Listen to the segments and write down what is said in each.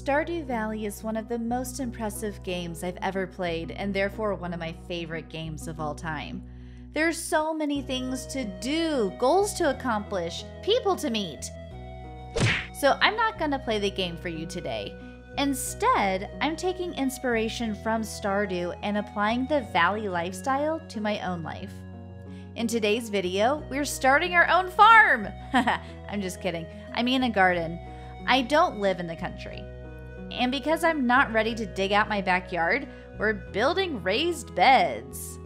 Stardew Valley is one of the most impressive games I've ever played, and therefore one of my favorite games of all time. There's so many things to do, goals to accomplish, people to meet. So I'm not going to play the game for you today. Instead, I'm taking inspiration from Stardew and applying the Valley lifestyle to my own life. In today's video, we're starting our own farm! I'm just kidding. I mean a garden. I don't live in the country. And because I'm not ready to dig out my backyard, we're building raised beds.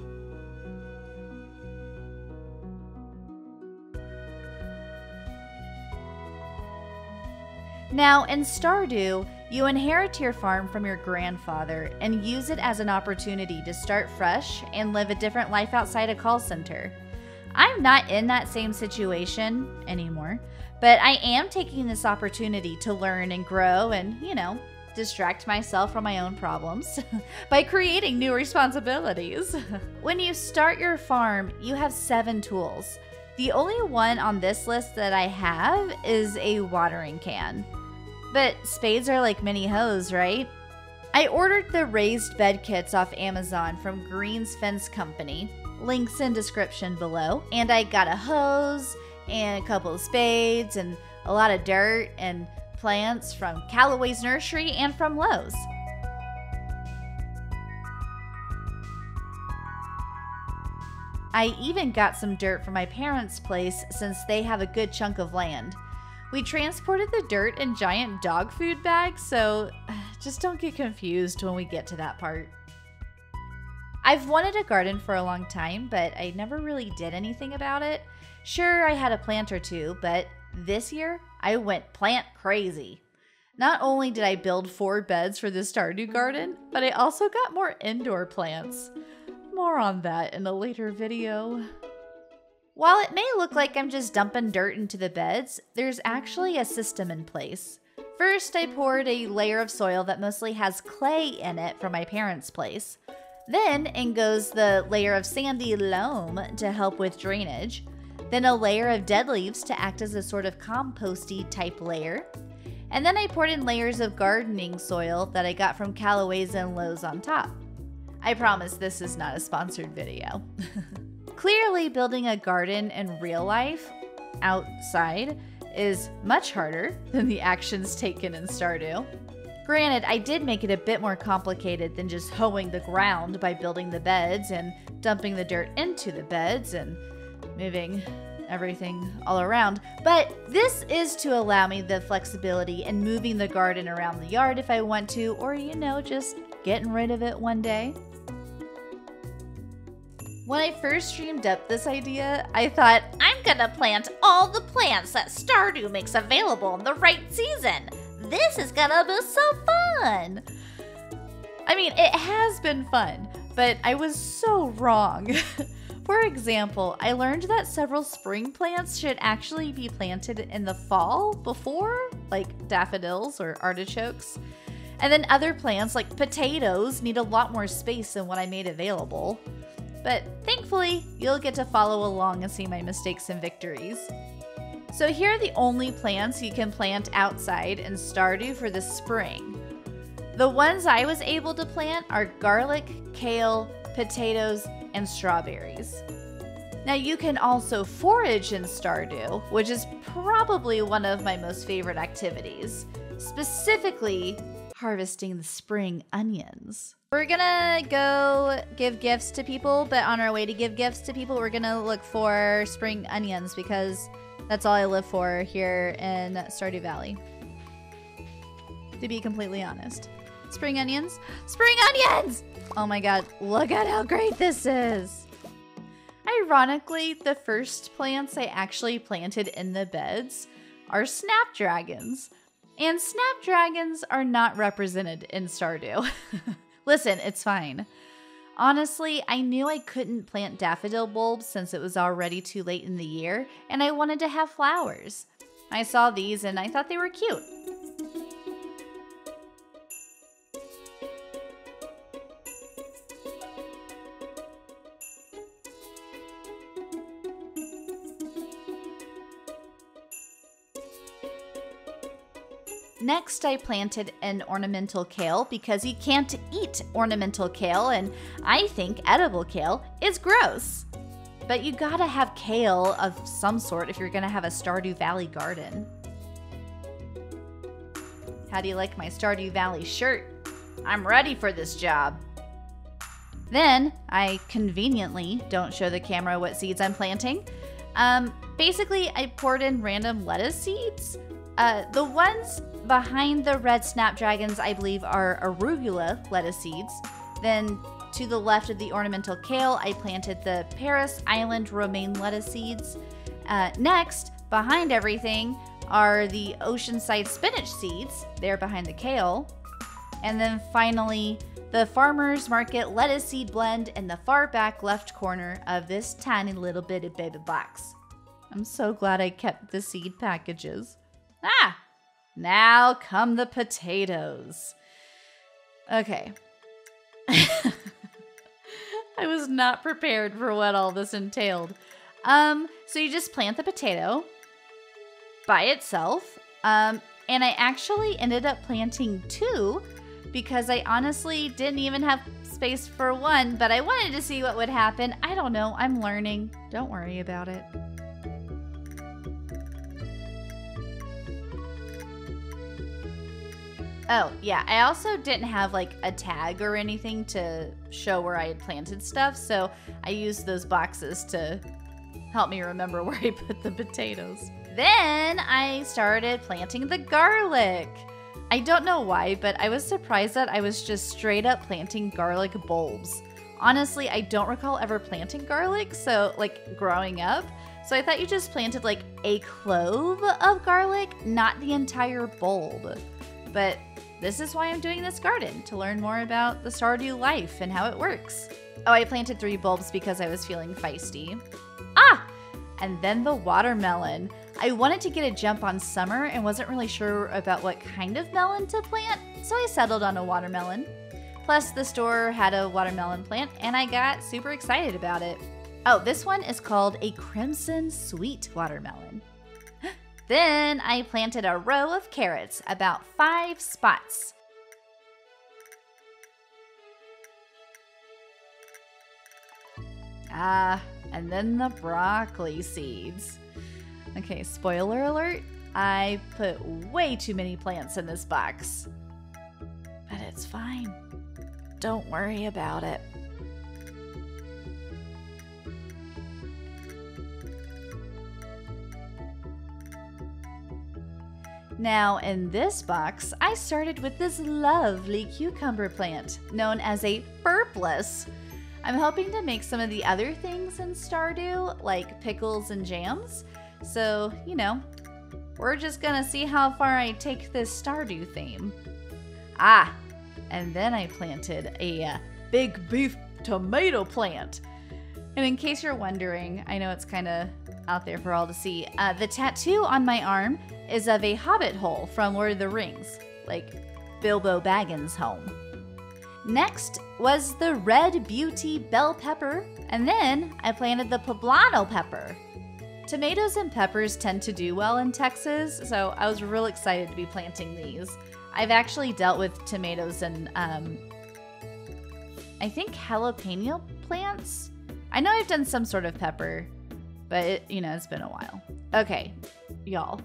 Now, in Stardew, you inherit your farm from your grandfather and use it as an opportunity to start fresh and live a different life outside a call center. I'm not in that same situation anymore, but I am taking this opportunity to learn and grow and, distract myself from my own problems by creating new responsibilities. When you start your farm, you have 7 tools. The only one on this list that I have is a watering can. But spades are like mini hoes, right? I ordered the raised bed kits off Amazon from Green's Fence Company. Links in description below. And I got a hose and a couple of spades and a lot of dirt and plants from Callaway's Nursery and from Lowe's. I even got some dirt from my parents' place since they have a good chunk of land. We transported the dirt in giant dog food bags, so just don't get confused when we get to that part. I've wanted a garden for a long time, but I never really did anything about it. Sure, I had a plant or two, but this year I went plant crazy. Not only did I build 4 beds for the Stardew garden, but I also got more indoor plants. More on that in a later video. While it may look like I'm just dumping dirt into the beds, there's actually a system in place. First, I poured a layer of soil that mostly has clay in it from my parents' place. Then in goes the layer of sandy loam to help with drainage. Then a layer of dead leaves to act as a sort of composty type layer. And then I poured in layers of gardening soil that I got from Callaway's and Lowe's on top. I promise this is not a sponsored video. Clearly, building a garden in real life, outside, is much harder than the actions taken in Stardew. Granted, I did make it a bit more complicated than just hoeing the ground by building the beds and dumping the dirt into the beds and moving everything all around. But this is to allow me the flexibility in moving the garden around the yard if I want to, or just getting rid of it one day. When I first dreamed up this idea, I thought, I'm gonna plant all the plants that Stardew makes available in the right season. This is gonna be so fun. I mean, it has been fun, but I was so wrong. For example, I learned that several spring plants should actually be planted in the fall before, like daffodils or artichokes. And then other plants like potatoes need a lot more space than what I made available. But thankfully, you'll get to follow along and see my mistakes and victories. So here are the only plants you can plant outside in Stardew for the spring. The ones I was able to plant are garlic, kale, potatoes, and strawberries. Now you can also forage in Stardew, which is probably one of my most favorite activities, specifically harvesting the spring onions. We're gonna go give gifts to people, but on our way to give gifts to people, we're gonna look for spring onions because that's all I live for here in Stardew Valley. To be completely honest. Spring onions? Spring onions! Oh my god, look at how great this is! Ironically, the first plants I actually planted in the beds are snapdragons. And snapdragons are not represented in Stardew. Listen, it's fine. Honestly, I knew I couldn't plant daffodil bulbs since it was already too late in the year, and I wanted to have flowers. I saw these and I thought they were cute. Next, I planted an ornamental kale because you can't eat ornamental kale, and I think edible kale is gross. But you gotta have kale of some sort if you're gonna have a Stardew Valley garden. How do you like my Stardew Valley shirt? I'm ready for this job. Then, I conveniently don't show the camera what seeds I'm planting. Basically, I poured in random lettuce seeds. The ones behind the red snapdragons, I believe, are arugula lettuce seeds. Then, to the left of the ornamental kale, I planted the Paris Island romaine lettuce seeds. Next, behind everything, are the oceanside spinach seeds. They're behind the kale. And then finally, the farmer's market lettuce seed blend in the far back left corner of this tiny little bitty baby box. I'm so glad I kept the seed packages. Now come the potatoes. Okay. I was not prepared for what all this entailed. So you just plant the potato by itself. And I actually ended up planting 2 because I honestly didn't even have space for 1, but I wanted to see what would happen. I don't know, I'm learning. Don't worry about it. Oh, yeah, I also didn't have like a tag or anything to show where I had planted stuff, so I used those boxes to help me remember where I put the potatoes. Then I started planting the garlic. I don't know why, but I was surprised that I was just straight up planting garlic bulbs. Honestly, I don't recall ever planting garlic, so like growing up. So I thought you just planted like a clove of garlic, not the entire bulb. But this is why I'm doing this garden, to learn more about the Stardew life and how it works. Oh, I planted 3 bulbs because I was feeling feisty. And then the watermelon. I wanted to get a jump on summer and wasn't really sure about what kind of melon to plant, so I settled on a watermelon. Plus, the store had a watermelon plant, and I got super excited about it. Oh, this one is called a crimson sweet watermelon. Then I planted a row of carrots, about 5 spots. And then the broccoli seeds. Okay, spoiler alert, I put way too many plants in this box. But it's fine. Don't worry about it. Now, in this box, I started with this lovely cucumber plant, known as a purpless. I'm hoping to make some of the other things in Stardew, like pickles and jams. So, you know, we're just gonna see how far I take this Stardew theme. And then I planted a big beef tomato plant. And in case you're wondering, I know it's kind of out there for all to see, the tattoo on my arm is of a hobbit hole from Lord of the Rings, like Bilbo Baggins' home. Next was the red beauty bell pepper, and then I planted the poblano pepper. Tomatoes and peppers tend to do well in Texas, so I was real excited to be planting these. I've actually dealt with tomatoes and I think jalapeno plants. I know I've done some sort of pepper, but it's been a while. Okay, y'all.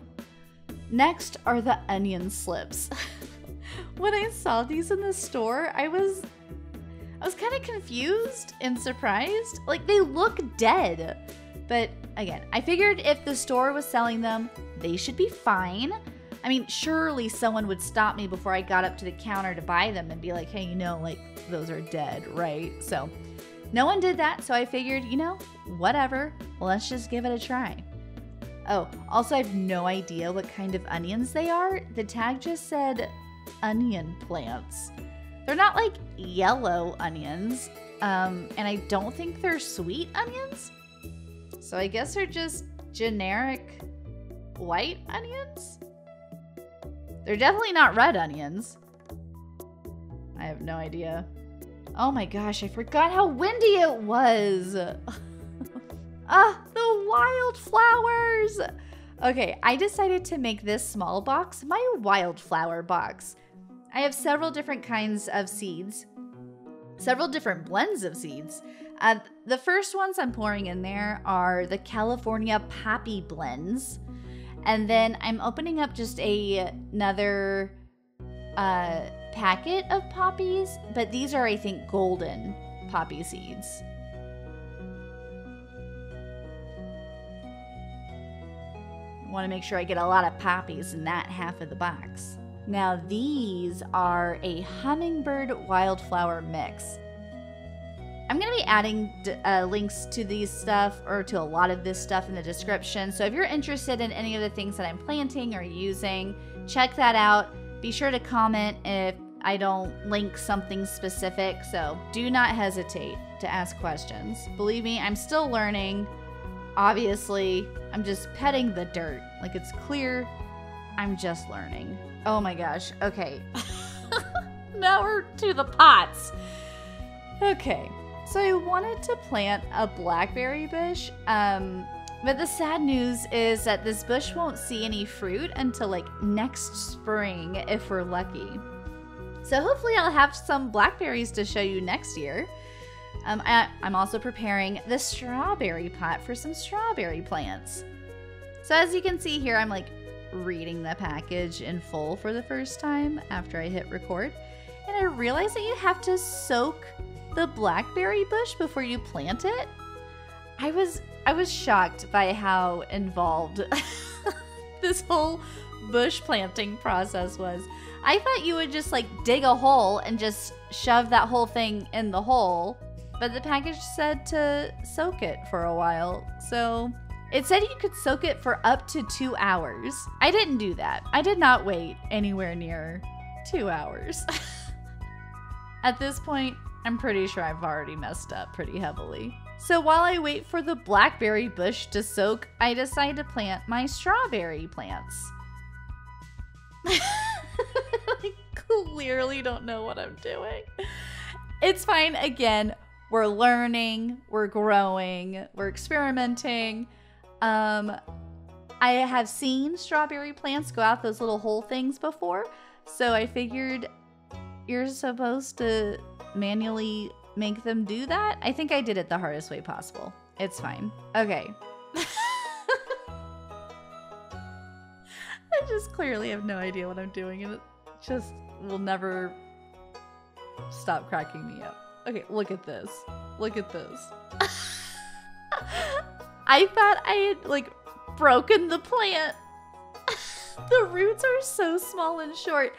Next are the onion slips. When I saw these in the store, I was kind of confused and surprised. Like, they look dead. But again, I figured if the store was selling them, they should be fine. I mean, surely someone would stop me before I got up to the counter to buy them and be like, hey, like, those are dead, right? So no one did that, so I figured, whatever. Let's just give it a try. Oh, also I have no idea what kind of onions they are. The tag just said onion plants. They're not like yellow onions, and I don't think they're sweet onions. So I guess they're just generic white onions? They're definitely not red onions. I have no idea. Oh my gosh, I forgot how windy it was. The wildflowers. Okay, I decided to make this small box my wildflower box. I have several different kinds of seeds, several different blends of seeds. The first ones I'm pouring in there are the California Poppy blends. And then I'm opening up just another packet of poppies, but these are, I think, golden poppy seeds. I want to make sure I get a lot of poppies in that half of the box. Now these are a hummingbird wildflower mix. I'm going to be adding links to these stuff, or to a lot of this stuff, in the description. So if you're interested in any of the things that I'm planting or using, check that out. Be sure to comment if I don't link something specific. So do not hesitate to ask questions. Believe me, I'm still learning. Obviously, I'm just petting the dirt. Like, it's clear I'm just learning. Oh my gosh. Okay. Now we're to the pots. Okay. So I wanted to plant a blackberry bush, but the sad news is that this bush won't see any fruit until like next spring if we're lucky. So hopefully I'll have some blackberries to show you next year. I'm also preparing the strawberry pot for some strawberry plants. So as you can see here, I'm like reading the package in full for the first time after I hit record. And I realized that you have to soak the blackberry bush before you plant it. I was shocked by how involved this whole bush planting process was. I thought you would just like dig a hole and just shove that whole thing in the hole, but the package said to soak it for a while. So it said you could soak it for up to 2 hours. I didn't do that. I did not wait anywhere near 2 hours. At this point, I'm pretty sure I've already messed up pretty heavily. So while I wait for the blackberry bush to soak, I decide to plant my strawberry plants. I clearly don't know what I'm doing. It's fine. Again, we're learning, we're growing, we're experimenting. I have seen strawberry plants go out those little hole things before, so I figured you're supposed to manually make them do that. I think I did it the hardest way possible. It's fine. Okay. I just clearly have no idea what I'm doing, and it just will never stop cracking me up. Okay, look at this. Look at this. I thought I had, like, broken the plant. The roots are so small and short.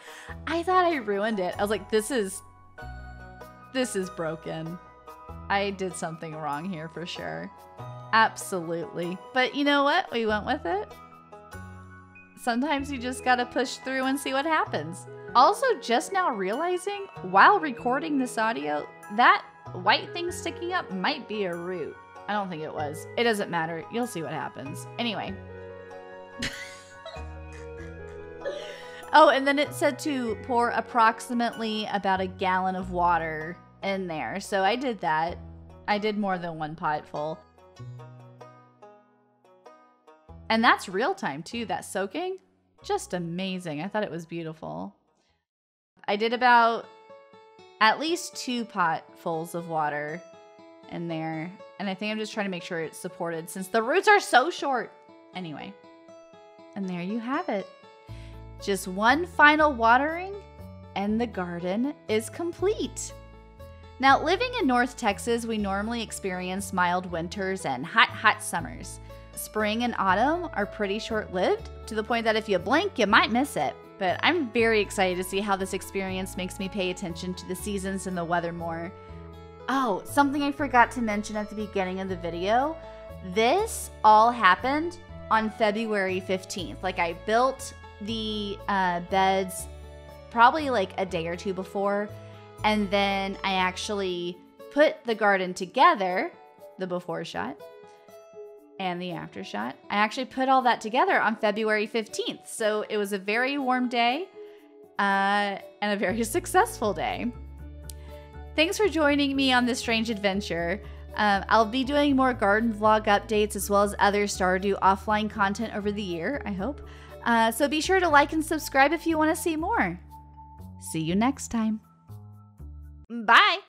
I thought I ruined it. I was like, this is broken. I did something wrong here for sure. Absolutely. But you know what? We went with it. Sometimes you just gotta push through and see what happens. Also, just now realizing, while recording this audio, that white thing sticking up might be a root. I don't think it was. It doesn't matter. You'll see what happens. Anyway. Oh, and then it said to pour approximately about a gallon of water in there. So I did that. I did more than one pot full. And that's real time too, that soaking. Just amazing. I thought it was beautiful. I did about at least 2 potfuls of water in there. And I think I'm just trying to make sure it's supported since the roots are so short. Anyway. And there you have it. Just one final watering and the garden is complete. Now, living in North Texas, we normally experience mild winters and hot summers. Spring and autumn are pretty short-lived, to the point that if you blink, you might miss it. But I'm very excited to see how this experience makes me pay attention to the seasons and the weather more. Oh, something I forgot to mention at the beginning of the video. This all happened on February 15th. Like, I built the beds probably like a day or two before, and then I actually put the garden together, the before shot and the after shot. I actually put all that together on February 15th. So it was a very warm day and a very successful day. Thanks for joining me on this strange adventure. I'll be doing more garden vlog updates as well as other Stardew offline content over the year, I hope. So be sure to like and subscribe if you want to see more. See you next time. Bye!